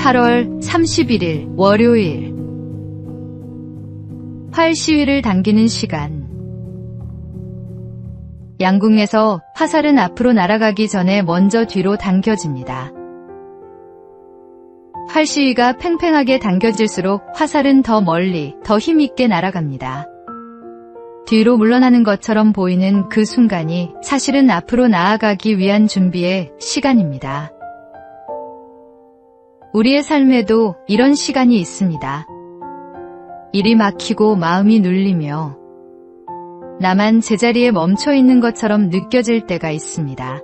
8월 31일 월요일. 활 시위를 당기는 시간. 양궁에서 화살은 앞으로 날아가기 전에 먼저 뒤로 당겨집니다. 활 시위가 팽팽하게 당겨질수록 화살은 더 멀리, 더 힘있게 날아갑니다. 뒤로 물러나는 것처럼 보이는 그 순간이 사실은 앞으로 나아가기 위한 준비의 시간입니다. 우리의 삶에도 이런 시간이 있습니다. 일이 막히고 마음이 눌리며 나만 제자리에 멈춰 있는 것처럼 느껴질 때가 있습니다.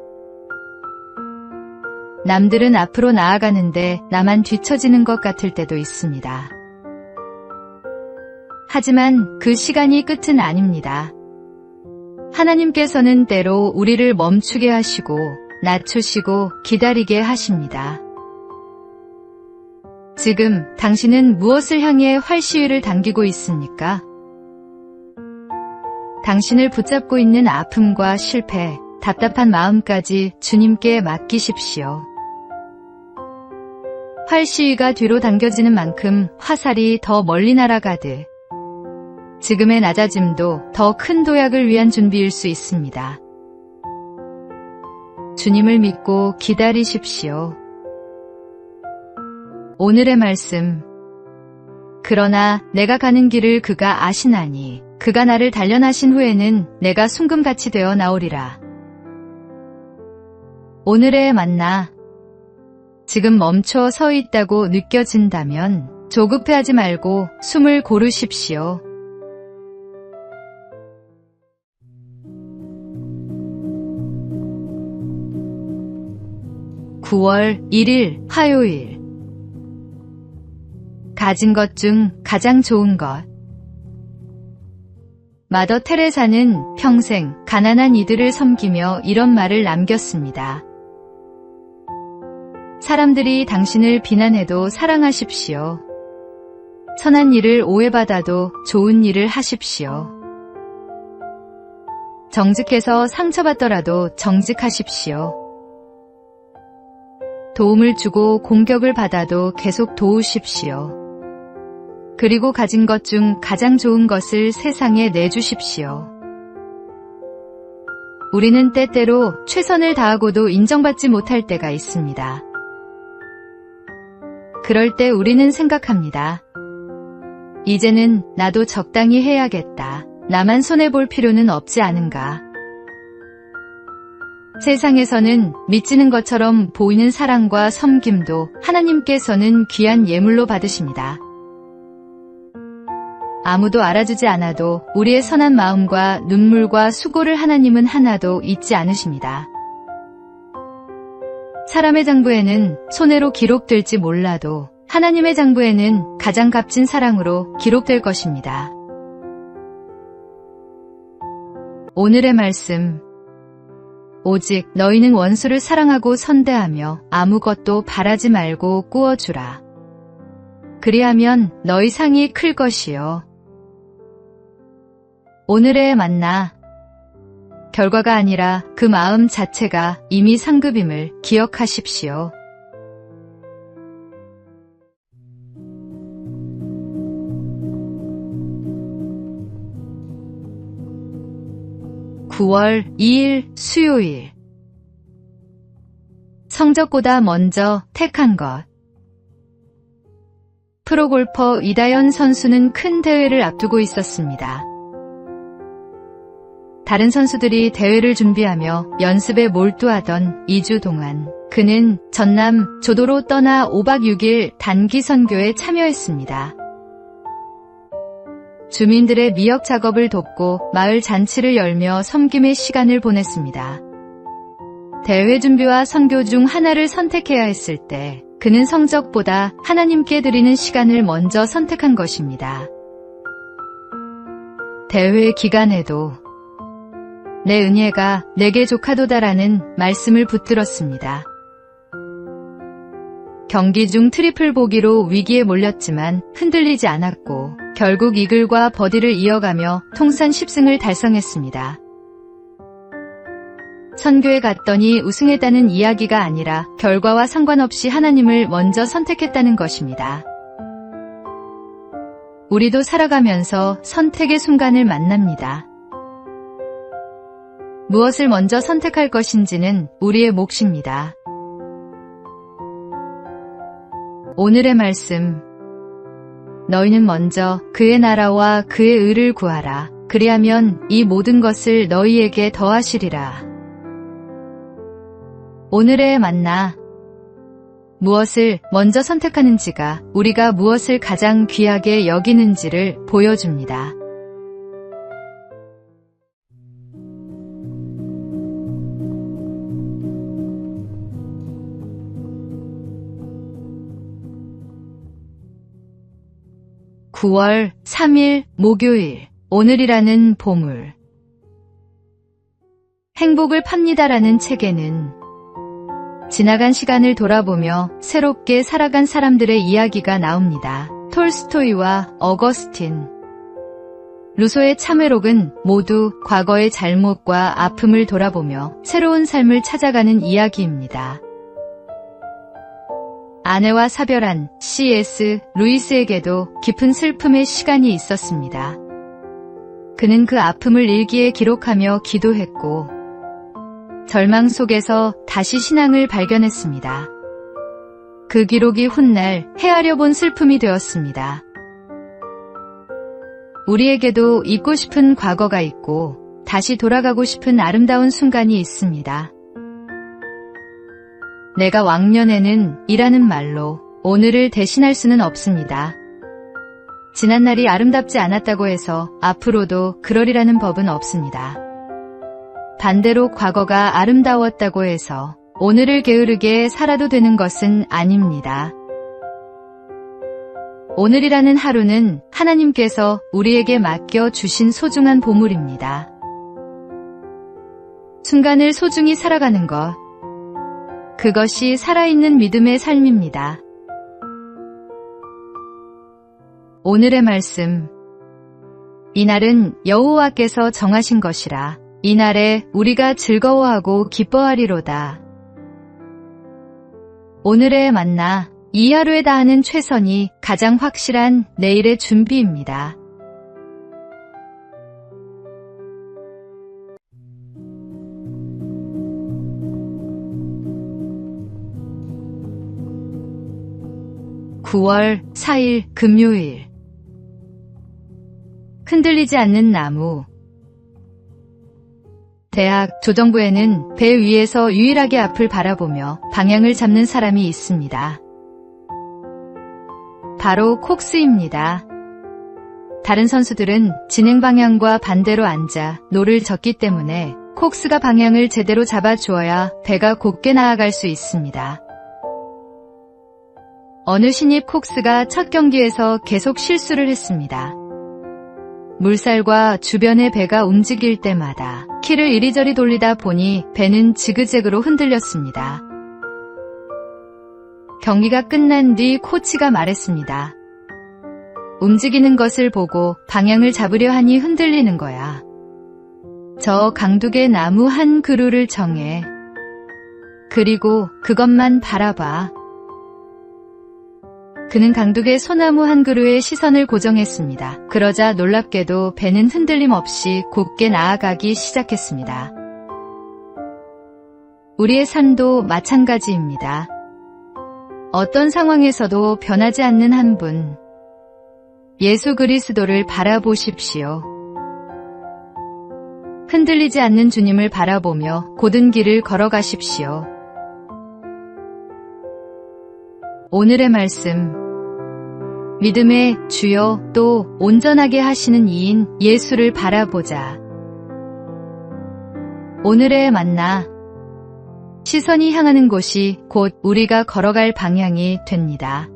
남들은 앞으로 나아가는데 나만 뒤처지는 것 같을 때도 있습니다. 하지만 그 시간이 끝은 아닙니다. 하나님께서는 때로 우리를 멈추게 하시고 낮추시고 기다리게 하십니다. 지금 당신은 무엇을 향해 활 시위를 당기고 있습니까? 당신을 붙잡고 있는 아픔과 실패, 답답한 마음까지 주님께 맡기십시오. 활 시위가 뒤로 당겨지는 만큼 화살이 더 멀리 날아가듯 지금의 낮아짐도 더 큰 도약을 위한 준비일 수 있습니다. 주님을 믿고 기다리십시오. 오늘의 말씀. 그러나 내가 가는 길을 그가 아시나니 그가 나를 단련하신 후에는 내가 순금같이 되어 나오리라. 오늘의 만나. 지금 멈춰 서 있다고 느껴진다면 조급해하지 말고 숨을 고르십시오. (9월 1일) 화요일. 가진 것 중 가장 좋은 것. 마더 테레사는 평생 가난한 이들을 섬기며 이런 말을 남겼습니다. 사람들이 당신을 비난해도 사랑하십시오. 선한 일을 오해받아도 좋은 일을 하십시오. 정직해서 상처받더라도 정직하십시오. 도움을 주고 공격을 받아도 계속 도우십시오. 그리고 가진 것 중 가장 좋은 것을 세상에 내주십시오. 우리는 때때로 최선을 다하고도 인정받지 못할 때가 있습니다. 그럴 때 우리는 생각합니다. 이제는 나도 적당히 해야겠다. 나만 손해볼 필요는 없지 않은가. 세상에서는 미치는 것처럼 보이는 사랑과 섬김도 하나님께서는 귀한 예물로 받으십니다. 아무도 알아주지 않아도 우리의 선한 마음과 눈물과 수고를 하나님은 하나도 잊지 않으십니다. 사람의 장부에는 손해로 기록될지 몰라도 하나님의 장부에는 가장 값진 사랑으로 기록될 것입니다. 오늘의 말씀. 오직 너희는 원수를 사랑하고 선대하며 아무것도 바라지 말고 꾸어주라. 그리하면 너희 상이 클 것이요. 오늘의 만나. 결과가 아니라 그 마음 자체가 이미 상급임을 기억하십시오. (9월 2일) 수요일. 성적보다 먼저 택한 것. 프로골퍼 이다현 선수는 큰 대회를 앞두고 있었습니다. 다른 선수들이 대회를 준비하며 연습에 몰두하던 2주 동안 그는 전남 조도로 떠나 5박 6일 단기 선교에 참여했습니다. 주민들의 미역 작업을 돕고 마을 잔치를 열며 섬김의 시간을 보냈습니다. 대회 준비와 선교 중 하나를 선택해야 했을 때 그는 성적보다 하나님께 드리는 시간을 먼저 선택한 것입니다. 대회 기간에도 내 은혜가 내게 족하도다라는 말씀을 붙들었습니다. 경기 중 트리플 보기로 위기에 몰렸지만 흔들리지 않았고 결국 이글과 버디를 이어가며 통산 10승을 달성했습니다. 선교에 갔더니 우승했다는 이야기가 아니라 결과와 상관없이 하나님을 먼저 선택했다는 것입니다. 우리도 살아가면서 선택의 순간을 만납니다. 무엇을 먼저 선택할 것인지는 우리의 몫입니다. 오늘의 말씀. 너희는 먼저 그의 나라와 그의 의를 구하라. 그리하면 이 모든 것을 너희에게 더하시리라. 오늘의 만나. 무엇을 먼저 선택하는지가 우리가 무엇을 가장 귀하게 여기는지를 보여줍니다. (9월 3일) 목요일. 오늘이라는 보물. 행복을 팝니다라는 책에는 지나간 시간을 돌아보며 새롭게 살아간 사람들의 이야기가 나옵니다. 톨스토이와 어거스틴, 루소의 참회록은 모두 과거의 잘못과 아픔을 돌아보며 새로운 삶을 찾아가는 이야기입니다. 아내와 사별한 C.S. 루이스에게도 깊은 슬픔의 시간이 있었습니다. 그는 그 아픔을 일기에 기록하며 기도했고 절망 속에서 다시 신앙을 발견했습니다. 그 기록이 훗날 헤아려 본 슬픔이 되었습니다. 우리에게도 잊고 싶은 과거가 있고 다시 돌아가고 싶은 아름다운 순간이 있습니다. 내가 왕년에는 이라는 말로 오늘을 대신할 수는 없습니다. 지난날이 아름답지 않았다고 해서 앞으로도 그러리라는 법은 없습니다. 반대로 과거가 아름다웠다고 해서 오늘을 게으르게 살아도 되는 것은 아닙니다. 오늘이라는 하루는 하나님께서 우리에게 맡겨주신 소중한 보물입니다. 순간을 소중히 살아가는 것, 그것이 살아있는 믿음의 삶입니다. 오늘의 말씀. 이날은 여호와께서 정하신 것이라. 이날에 우리가 즐거워하고 기뻐하리로다. 오늘의 만나. 이 하루에 다하는 최선이 가장 확실한 내일의 준비입니다. (9월 4일) 금요일. 흔들리지 않는 나무. 대학 조정부에는 배 위에서 유일하게 앞을 바라보며 방향을 잡는 사람이 있습니다. 바로 콕스입니다. 다른 선수들은 진행 방향과 반대로 앉아 노를 젓기 때문에 콕스가 방향을 제대로 잡아주어야 배가 곧게 나아갈 수 있습니다. 어느 신입 콕스가 첫 경기에서 계속 실수를 했습니다. 물살과 주변의 배가 움직일 때마다 키를 이리저리 돌리다 보니 배는 지그재그로 흔들렸습니다. 경기가 끝난 뒤 코치가 말했습니다. 움직이는 것을 보고 방향을 잡으려 하니 흔들리는 거야. 저 강둑의 나무 한 그루를 정해. 그리고 그것만 바라봐. 그는 강둑의 소나무 한 그루에 시선을 고정했습니다. 그러자 놀랍게도 배는 흔들림 없이 곧게 나아가기 시작했습니다. 우리의 삶도 마찬가지입니다. 어떤 상황에서도 변하지 않는 한 분, 예수 그리스도를 바라보십시오. 흔들리지 않는 주님을 바라보며 곧은 길을 걸어가십시오. 오늘의 말씀. 믿음의 주여 또 온전하게 하시는 이인 예수를 바라보자. 오늘의 만나. 시선이 향하는 곳이 곧 우리가 걸어갈 방향이 됩니다.